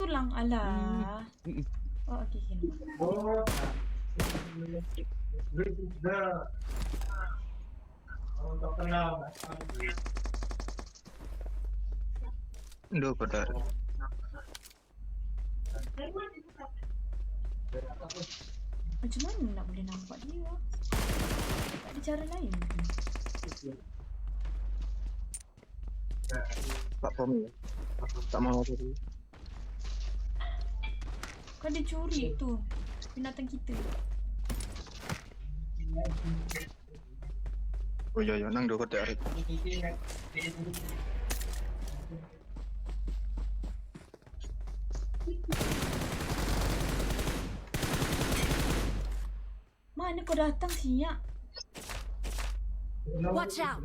tulang. Alah. Oh, okey. Ndo pada. Macam mana nak boleh nampak dia? Ada cara lain ke? Pak Pom. Tak mau tadi. Kan dia curi tu binatang kita. Oh iya nang ndo pada arek. Mana kau datang siap? Watch out!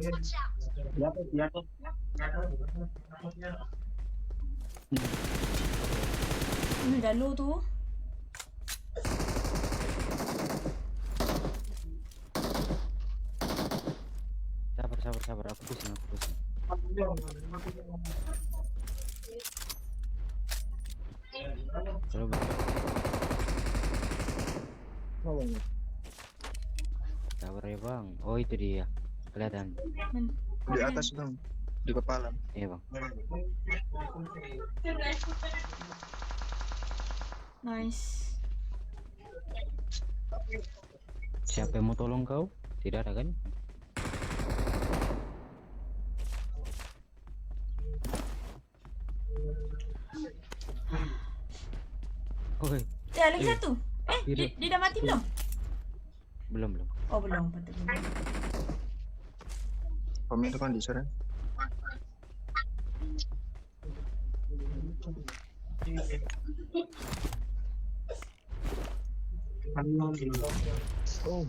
Ini dah low tu. Sabar, aku pusing. Coba. Sabar ya bang. Oh itu dia. Kelihatan. Di atas bang. Di kepala. Iya bang. Nice. Siapa yang mau tolong kau? Tidak ada kan? Oi. Lagi satu. Dia dah mati belum? Belum. Oh belum, patut belum. Pom itu kan di sana. Oh,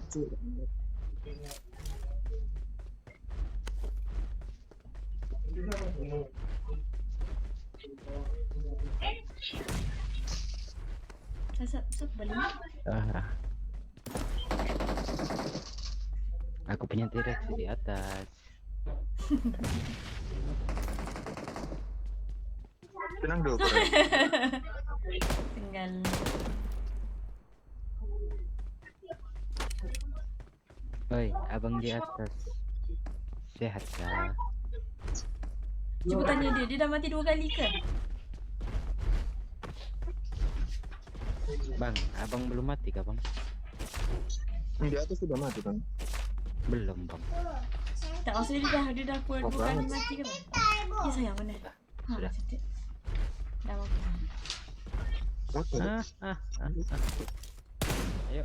Sat balik. Aku punya T-Rex di atas. tenang ndo. Tinggal. Oi, abang di atas. Sehat kah? Cuba tanya dia dah mati 2 kali ke? Bang, abang belum mati kah bang? Di atas sudah mati bang. Belum bang. Tak maksudnya dia dah pun 2 kali mati ke bang? Ya sayang mana? Sudah. Cantik. Dah makan. Oke. Ayo.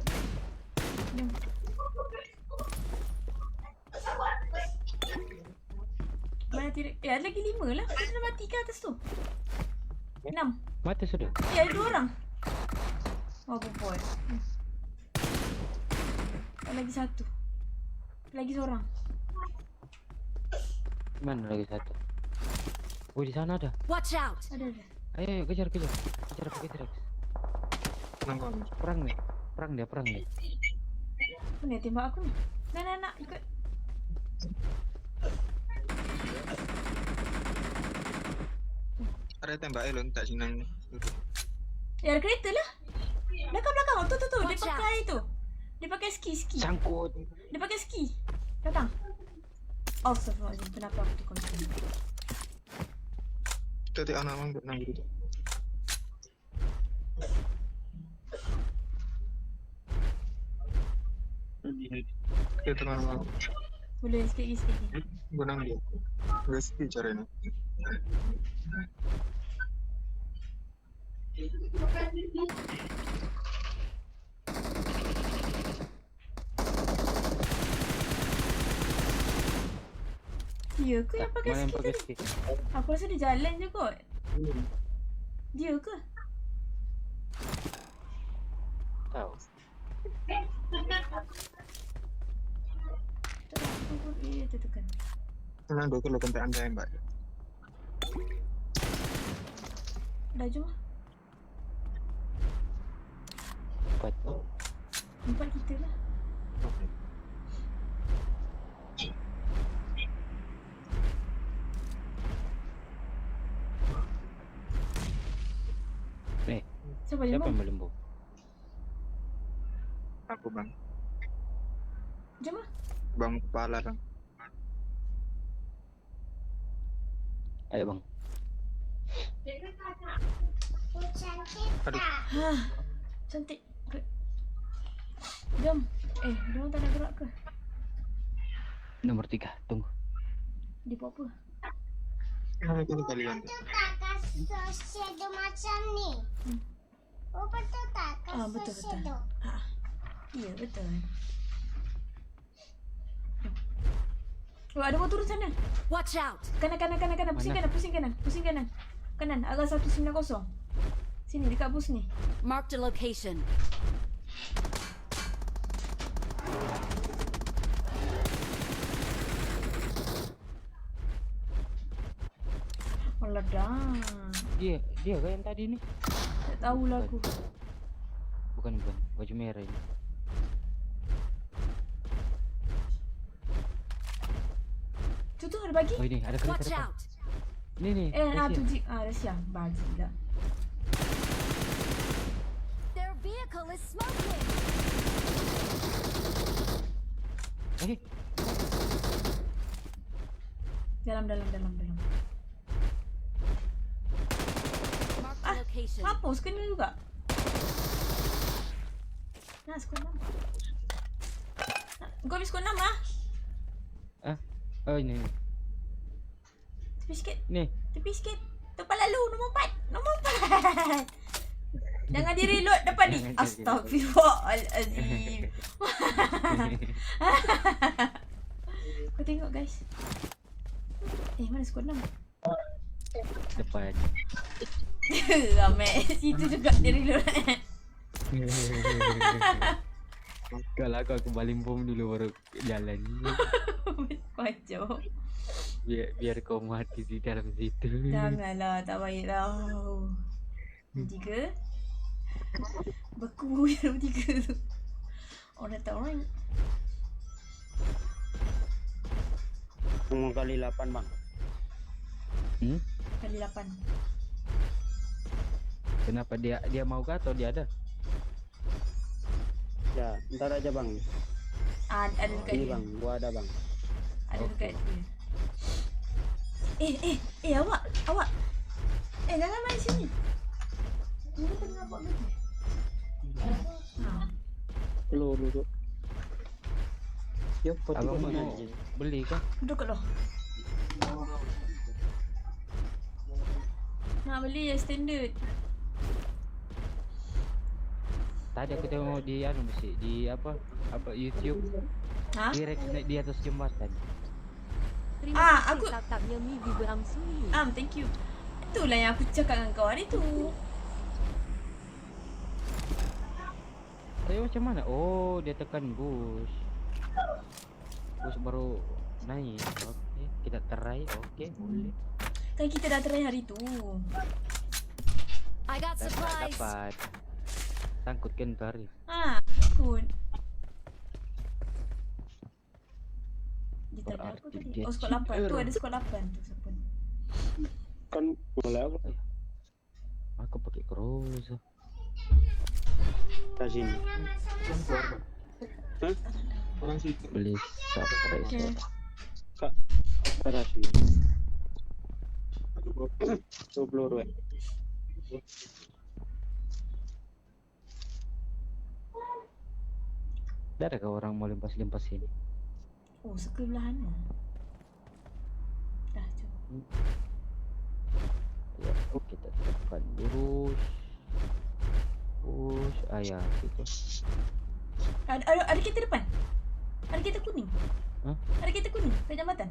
Jom. Mana tidak? Ada lagi 5 lah. Mana dah mati ke atas tu? 6. Mati sudah. Ada 2 orang. Oh boy. Lagi 1. Lagi seorang. Mana lagi satu? Oh di sana ada. Watch out! Ada. Ayo kejar pakai T-Rex. Tenang bang. Perang dia. Mana tembak aku ni? Nak ikut. Ada tembak elon tak senang. Ya ada kereta lah. Belakang. Tu. Dia Watch pakai itu. Dia pakai ski. Sangkut. Dia pakai ski. Datang. Astagfirullahaladzim. Kenapa aku tukar ski? Tadi anak bang nang gitu. Kita tenang. Boleh sikit lagi. Gunang dia. Guys, bicara ini. Dia ke yang pakai Mana yang ski pakai tadi? ski? Aku rasa dia jalan je kot. Dia ke? Tahu. Dia tekan. Tenang dulu kalau kontak anda yang mbak. Dah jom lah. 4 kita lah. Siapa dia Siapa bang? yang beli bom? Aku bang. Jom lah. Bang kepala bang. Ayo bang. Aduh. Hah, cantik. Jom. Dia orang tak nak gerak ke? Nomor 3, tunggu. Dia buat apa? Kali kalian. Betul tak kasut shadow macam ni? Oh betul tak kasut Betul. shadow? Ya, betul. Oh, ada motor turun sana. Watch out! Kanan. Pusing Mana? kanan. Pusing kanan. Kanan, arah 190. Sini, dekat bus ni. Marked a location. Alah dah. Dia ke yang tadi ni? Tak tahulah aku. Bukan. Baju merah ini. Tu ada bagi? Oh ini, ada kereta Watch depan. out! Ni. Tu jeep. Dah siap. Bagi dah. Their vehicle is smoking! Dalam. Marked a location. Hapus kena juga. Nah, skor 6. Kau habis skor 6 ah? Oh ini. Tepi sikit. Ni. Tepi sikit. Tempat lalu. Nombor 4. Jangan di reload depan ni. Jangan di reload. Astagfirullahalazim. Kau tengok guys. Mana skor 6? Depan. Ramai. Situ juga dia reload. Kalau aku baling bom dulu baru jalan. Kacau. Biar kau mati di dalam situ. Janganlah, tak baik tau. 3. Beku yang 3 tu. Orang tak orang. Ngomong kali 8 bang. Kali 8. Kenapa dia mau ke atau dia ada? Ya, ntar aja bang. Ada dekat Ini dia. bang, gua ada bang. Ada Okey. dekat dia. Awak. Jangan main sini. Dia tengah buat gitu. Lu duduk. Yuk, poti Abang mana mau aja. beli kah? Duduk kat luar. Nak beli yang standard. Tadi aku tengok di mesti di apa YouTube. Ha? Direct naik di atas jembatan. Ah, aku- Tatapnya mi berlangsung. Thank you. Itulah yang aku cakap dengan kau hari tu. Tapi macam mana? Oh, dia tekan bus. Bus baru naik. Okey, kita try. Okey, boleh. Kan kita dah try hari tu. I got supplies. Dapat. Sangkut kan tari. Takut. Dia tak ada apa Berarti tadi? dia Oh, skor 8. Tu cheater. ada skor 8 tu siapa ni? Kan boleh apa? Aku pakai cruiser. Kasih. Hah? Orang situ. Beli surprise. Okay. Kak, taruh sini. Tuh peluru. Ada kah orang mau limpas sini? Oh, sebelah mana? Dah, jom. Ya, kita tekan lurus. Push, ya situ. Ada kereta depan. Ada kereta kuning. Hah? Ada kereta kuning kat jambatan.